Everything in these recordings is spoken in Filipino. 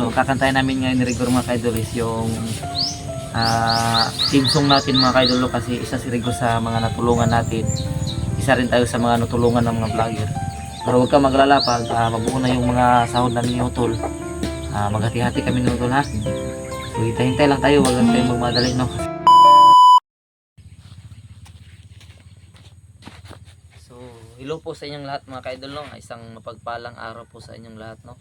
So kakantahin namin ngayon ni Rigor mga kaidol is yung team song natin mga kaidol, no? Kasi isa si Rigor sa mga natulungan natin, isa rin tayo sa mga natulungan ng mga vlogger. Pero huwag ka maglala pag mabuo na yung mga sahod namin ni Utol. Maghati-hati kami ni Utol, ha. So hintay-hintay lang tayo, wag lang tayo magmadali, no. So hello po sa inyong lahat mga kaidol, no. Isang mapagpalang araw po sa inyong lahat, no.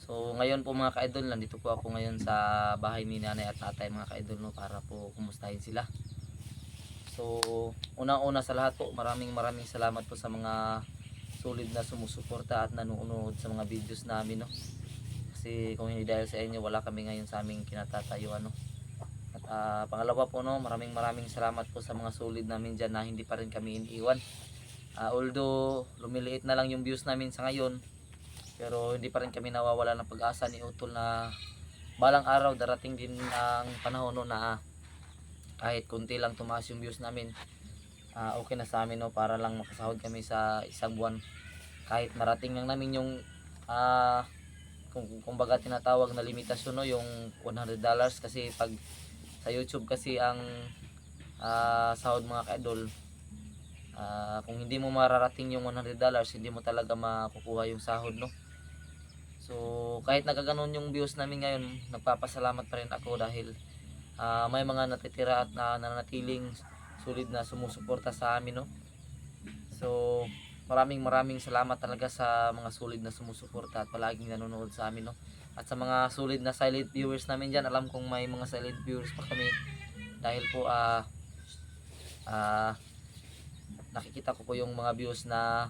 So ngayon po mga kaidol, nandito po ako ngayon sa bahay ni nanay at tatay mga kaidol, no, para po kumustahin sila. So unang-una sa lahat po, maraming salamat po sa mga solid na sumusuporta at nanonood sa mga videos namin, no. Kasi kung hindi dahil sa inyo, wala kami ngayon sa aming kinatatayuan, no. At pangalawa po, no, maraming salamat po sa mga solid namin dyan na hindi pa rin kami iniiwan. Although lumiliit na lang yung views namin sa ngayon, pero hindi pa rin kami nawawala ng pag-asa ni Utol na balang araw darating din ang panahon, no, na kahit kunti lang tumaas yung views namin, okay na sa amin, no, para lang makasahod kami sa isang buwan. Kahit marating lang namin yung kung baga tinatawag na limitasyon, no, yung $100, kasi pag sa YouTube kasi ang sahod mga kaidol, kung hindi mo mararating yung $100, hindi mo talaga makukuha yung sahod, no. So kahit nagaganon yung views namin ngayon, nagpapasalamat pa rin ako dahil may mga natitira at nananatiling sulit na sumusuporta sa amin, no. So maraming salamat talaga sa mga sulit na sumusuporta at palaging nanonood sa amin, no. At sa mga sulit na silent viewers namin dyan, alam kong may mga silent viewers pa kami dahil po nakikita ko po yung mga views na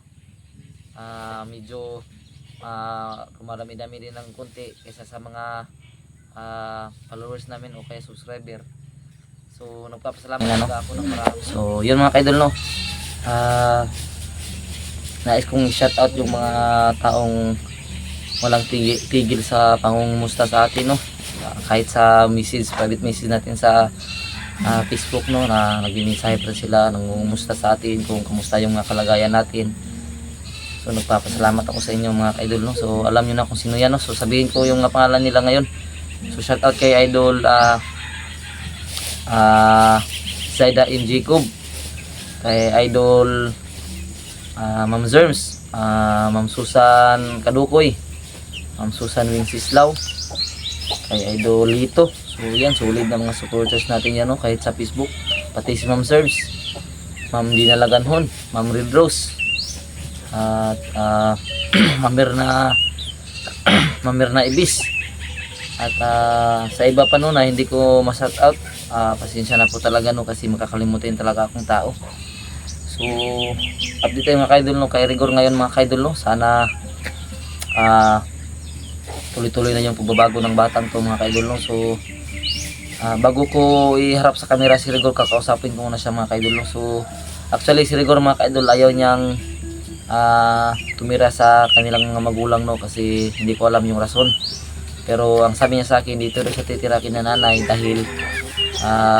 medyo kumarami-dami din ng konti kaysa sa mga followers namin o kaya subscriber. So nagpapasalamat talaga ako ng marami. So yun mga kaidol, no, nais kong shoutout yung mga taong walang tigil sa pangungumusta sa atin, no. Kahit sa message, private message natin sa Facebook, no, na nagmi-mensahe pa sila, nangungumusta sa atin kung kamusta yung mga kalagayan natin. So nagpapasalamat ako sa inyo mga kaidol, no. So alam niyo na kung sino yan, no. So sabihin ko yung pangalan nila ngayon. So shout out kay Idol Zaida M. Jacob, kay Idol Ma'am Zerms, Ma'am Susan Kadukoy, Ma'am Susan Winsislaw, kay Idol Lito. So yan, solid na mga supporters natin yan, no, kahit sa Facebook. Pati si Ma'am Zerms, Ma'am Dina Laganhon, Ma'am Red Rose, at Mamirna Ibis. At sa iba pa, no, na hindi ko ma-shout out, pasensya na po talaga, no, kasi makakalimutin talaga akong tao. So update tayo mga kaidol, no, kay Rigor ngayon mga kaidol, no. Sana tuloy-tuloy na yung pagbabago ng batang to mga kaidol, no. So bago ko iharap sa camera si Rigor, kakausapin ko muna siya mga kaidol, no. So actually si Rigor mga kaidol, ayaw niyang tumira sa kanilang mga magulang, no, kasi hindi ko alam yung rason. Pero ang sabi niya sa akin, dito rin siya titira kina nanay dahil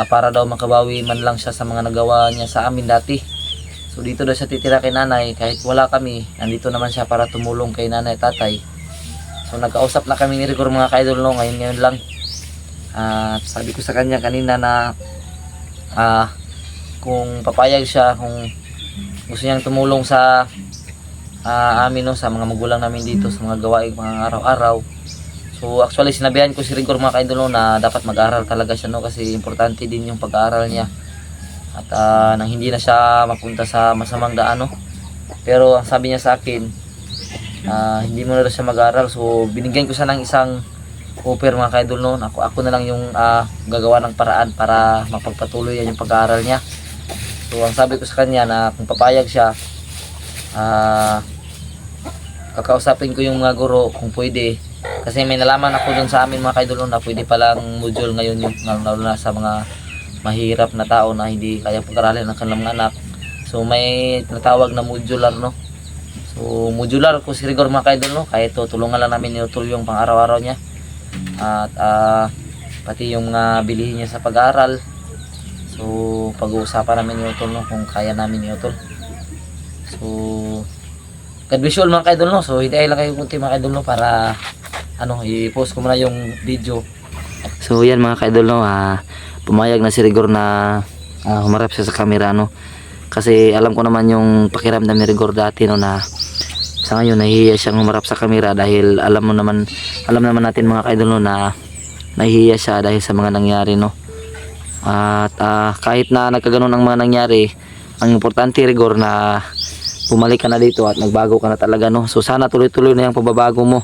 para daw makabawi man lang siya sa mga nagawa niya sa amin dati. So dito daw siya titira kay nanay, kahit wala kami, nandito naman siya para tumulong kay nanay at tatay. So nagkausap na kami ni Rigor mga kaidol, no, ngayon lang. Sabi ko sa kanya kanina na kung papayag siya, kung gusto niyang tumulong sa amin, no, sa mga magulang namin dito sa mga gawain mga araw-araw. So actually sinabihan ko si Rigor mga kaidol, no, na dapat mag-aral talaga siya, no, kasi importante din yung pag-aaral niya. At nang hindi na siya mapunta sa masamang daan, no. Pero ang sabi niya sa akin, hindi mo na daw siya mag-aral. So binigyan ko siya ng isang offer mga kaidol, no. Ako na lang yung gagawa ng paraan para mapagpatuloy yan yung pag-aaral niya. So ang sabi ko sa kanya na kung papayag siya, kakausapin ko yung mga guro kung pwede, kasi may nalaman ako dun sa amin mga kaidol, na pwede palang module ngayon yung lalo na sa mga mahirap na tao na hindi kaya pag-aralin ng kanilang mga anak. So may tinatawag na modular, no. So modular ko si Rigor mga kaidol, no, kahit tutulungan lang namin Utol yung pang araw-araw niya at pati yung bilihin niya sa pag-aaral. So pag-uusapan namin ni Utol, no, kung kaya namin ni Utol. So God bless you all mga kaidol, no. So hintay lang kayo kunti mga kaidol, no, para i-post ko muna yung video. So yan mga ka-idol no, pumayag na si Rigor na humarap siya sa camera no. Kasi alam ko naman yung pakiramdam ni Rigor dati no, na sa ngayon nahihiya siyang humarap sa camera dahil alam naman natin mga ka-idol no, na nahihiya siya dahil sa mga nangyari no. At kahit na nagkaganon ang mga nangyari, ang importante Rigor na bumalik ka na dito at nagbago ka na talaga no. So sana tuloy-tuloy na yung pagbabago mo.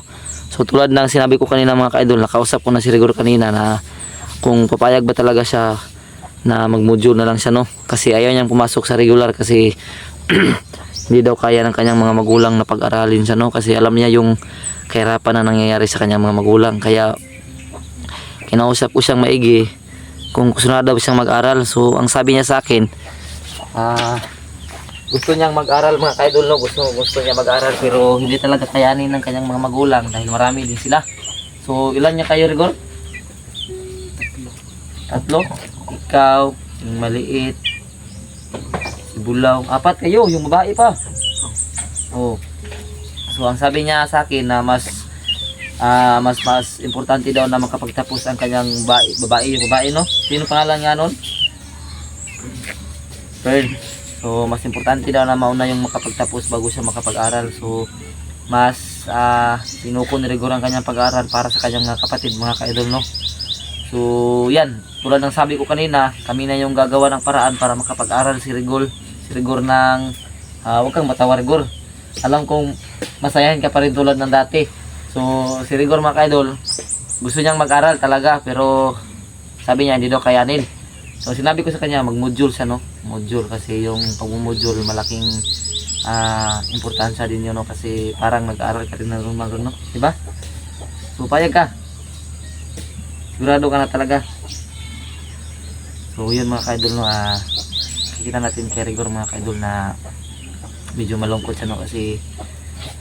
So tulad ng sinabi ko kanina mga ka-idol, nakausap ko na si Rigor kanina na kung papayag ba talaga siya na mag-module na lang siya no. Kasi ayaw niyang pumasok sa regular kasi hindi daw kaya ng kanyang mga magulang na pag-aralin siya no. Kasi alam niya yung kahirapan na nangyayari sa kanyang mga magulang. Kaya kinausap ko siyang maigi kung gusto na daw siyang mag-aral. So ang sabi niya sa akin, gusto niyang mag-aral mga ka-idol no, gusto niya mag-aral pero hindi talaga kayanin ng kanyang mga magulang dahil marami din sila. So ilan niya kayo Rigor? Tatlo? Ikaw, yung maliit, si Bulaw, 4 kayo, yung babae pa. Oh. So ang sabi niya sa akin na mas importante daw na makapagtapos ang kanyang babae no? Sino pangalan nga nun? Pearl. So mas importante daw na mauna yung makapagtapos bago siya makapag-aral. So mas sinuko ni Rigor ang kanyang pag-aaral para sa kanyang kapatid mga ka-idol no. So yan, tulad ng sabi ko kanina, kami na yung gagawa ng paraan para makapag-aral si Rigor ng huwag kang matawa Rigor. Alam kong masayahin ka pa rin tulad ng dati. So si Rigor mga ka-idol, gusto niyang mag-aral talaga pero sabi niya hindi daw kayanin. So sinabi ko sa kanya mag-module siya no, module kasi yung pag-module malaking importansya din yun no, kasi parang nag-aaral ka rin na no, di ba? So payag ka. Sigurado ka na talaga. So yun mga ka-idol no, kita natin kay Rigor mga ka-idol na medyo malungkot siya no kasi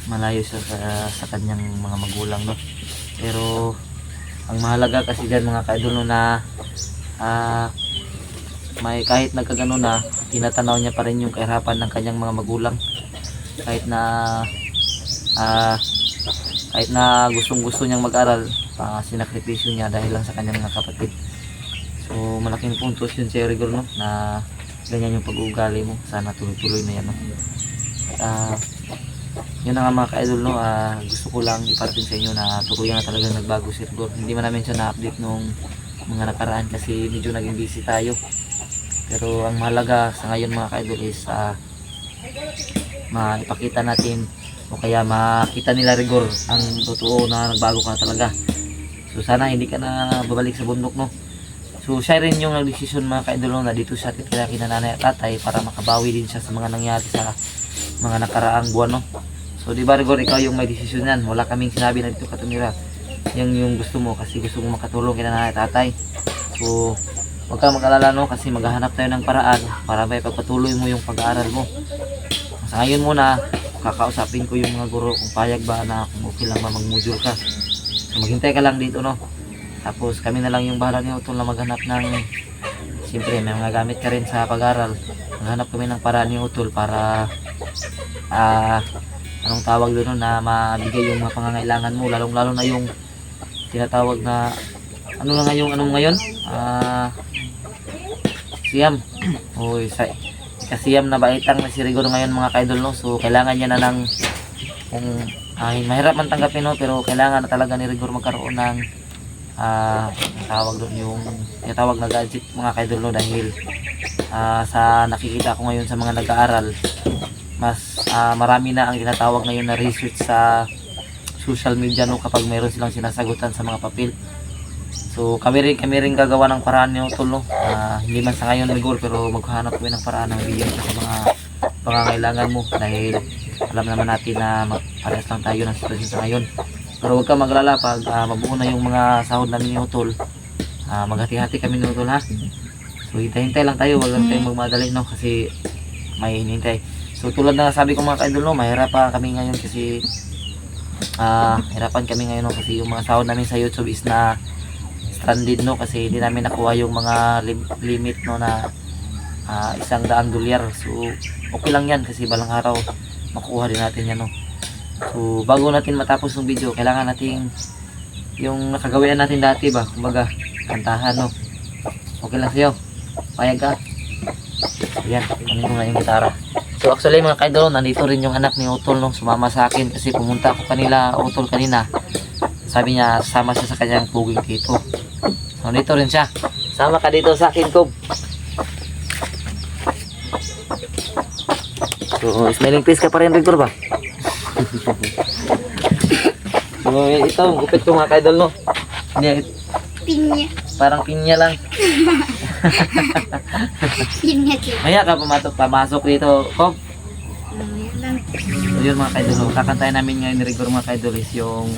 malayo siya sa kanyang mga magulang no. Pero ang mahalaga kasi diyan mga ka-idol no na may kahit nagkagano na tinatanaw niya pa rin yung kahirapan ng kanyang mga magulang kahit na gustong-gusto niyang mag-aral, sinakripisyo niya dahil lang sa kanyang mga kapatid. So malaking puntos yun sa Rigor no na ganyan yung pag-uugali mo. Sana tuloy-tuloy na yan no. Yun na nga mga ka-idol no, gusto ko lang iparating sa inyo na tuloy na talagang nagbago si Rigor. Hindi man namin siya na-update nung mga nakaraan kasi medyo naging busy tayo. Pero ang mahalaga sa ngayon mga ka-idol is maipakita natin o kaya makita nila Rigor ang totoo na nagbago ka talaga. So sana hindi ka na babalik sa bundok no. So siya rin yung nagdesisyon mga ka-idol no, na dito siya titira kina nanay at tatay para makabawi din siya sa mga nangyari sa mga nakaraang buwan no. So di ba Rigor, ikaw yung may desisyon yan, wala kaming sinabi na dito ka tumira. Yan yung gusto mo kasi gusto mo makatulong kina nanay at tatay. So huwag kang mag-alala no kasi maghahanap tayo ng paraan para may pagpatuloy mo yung pag-aaral mo. Sa ngayon muna, kakausapin ko yung mga guro kung payag ba na kung okay lang ba mag-module ka. So maghintay ka lang dito no. Tapos kami na lang yung bahala ni Utol na maghanap ng, siyempre may mga gamit ka rin sa pag-aaral. Maghanap kami ng paraan ni Utol para anong tawag doon no, na mabigay yung mga pangangailangan mo, lalong lalo na yung tinatawag na ano na nga yung anong ngayon? Siyam. Oy, kasiyam na baitang na si Rigor ngayon mga ka-idol no. So kailangan niya na ng kung mahirap man tanggapin no, pero kailangan na talaga ni Rigor magkaroon ng tawag doon yung tawag na gadget mga ka-idol no, dahil sa nakikita ko ngayon sa mga nag-aaral mas marami na ang tinatawag ngayon na research sa social media no kapag mayroon silang sinasagutan sa mga papel. So kami rin gagawa ng paraan ni Utol no. Hindi man sa ngayon Rigor pero maghahanap kami ng paraan ng bigyan sa mga pangangailangan mo dahil alam naman natin na parehas lang tayo ng sitwasyon sa ngayon. Pero huwag kang maglala pag mabuo na yung mga sahod namin ni Utol. Maghati-hati kami ni Utol ha. So hintay-hintay lang tayo, wag lang tayong magmadali no kasi may hinintay. So tulad na sabi ko mga ka-idol no, mahirapan kami ngayon kasi hirapan kami ngayon no kasi yung mga sahod namin sa YouTube is na stranded no kasi hindi namin nakuha yung mga limit no na $100. So okay lang yan kasi balang araw makuha din natin yan no. So bago natin matapos yung video kailangan nating yung nakagawian natin dati ba, kumbaga kantahan, no? Okay lang sa'yo, payag ka. Ayan, kunin ko nga yung gitara. So actually mga kaidol, nandito rin yung anak ni Utol, no? Sumama sa akin kasi pumunta ako kanila, Utol, kanina. Sabi niya, sama siya sa kanyang puging tito. So nandito rin siya. Sama ka dito sa akin, Kob. So, smiling face ka pa rin, Rigor ba? So, ito, gupit ko mga kaidol, no? Hindi, Pinya. parang pinya lang. Pinya siya. Maya ka pamasok dito, Kob. Yan lang. So yun mga kaidol, kakantayin namin ngayon ni Rigor mga kaidol is yung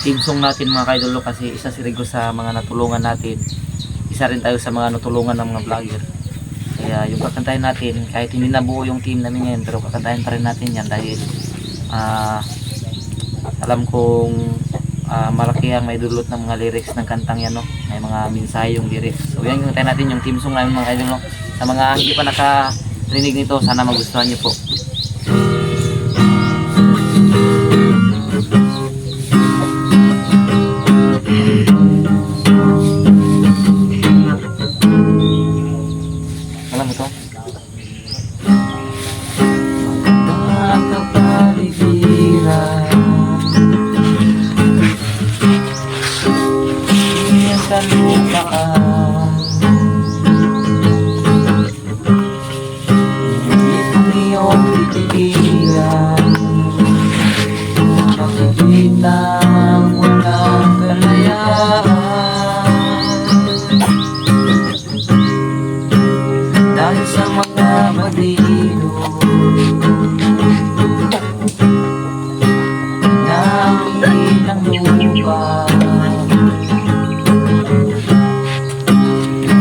team song natin mga kaidol, kasi isa si Rigor sa mga natulungan natin, isa rin tayo sa mga natulungan ng mga vlogger. Kaya yung kakantahin natin, kahit hindi nabuo yung team namin ngayon, pero kakantahin pa rin natin yan dahil alam kong malaki ang may dulot ng mga lyrics ng kantang yan, no? May mga mensahe yung lyrics. So yan yung kakantahin natin, yung team song namin mga kaidol, no? Sa mga hindi pa nakarinig nito, sana magustuhan nyo po. Alam mo to? Maganda kapaligiran, iyong kalupaan, ito iyong titigilan, makikita ang walang kalayaan. Dahil sa mga bandido na ang lupa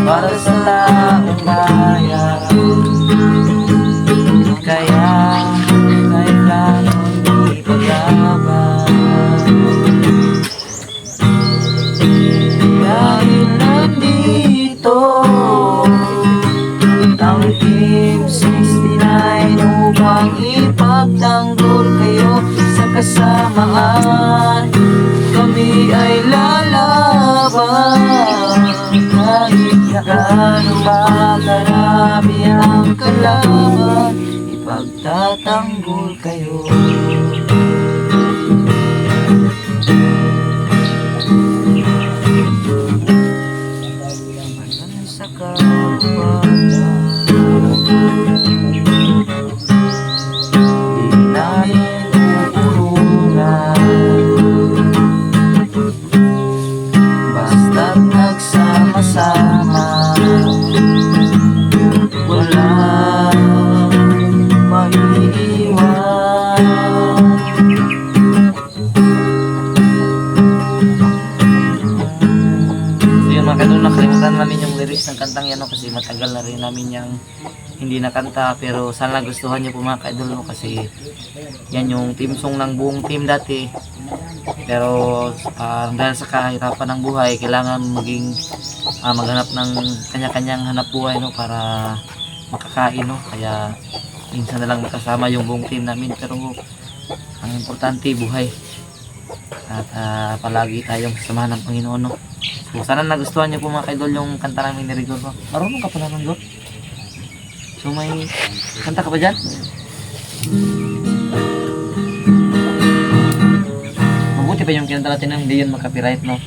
para sa taong bayan, kaya kailangan ipaglaban. Dahil nandito ang Team 69 upang ipagtanggol kayo sa kasamaan. Kami ay lalaban kahit na gaano pa karami ang kalaban, ipagtatanggol kayo. Sa kababatan, di namin uurungan, basta't nagsama-sama, walang maiiwan. So yun mga kadol, nakalimutan namin yung lyrics ng kantang yan, no? Kasi matagal na rin namin yung hindi nakanta, pero sana gustuhan nyo po mga kaidol, no? Kasi yan yung team song ng buong team dati, pero dahil sa kahirapan ng buhay, kailangan maging maghanap ng kanya-kanyang hanap buhay, no? Para makakain, no? Kaya minsan na lang makasama yung buong team namin, pero ang importante buhay at palagi tayong sasamahan ng Panginoon, no? So sana nagustuhan nyo po mga kaidol yung kanta namin ni Rigor, no? Marunong ka pala ng Lord. So may kanta ka ba dyan? Mabuti pa yung kinanta natin na hindi yun mag-copyright, no?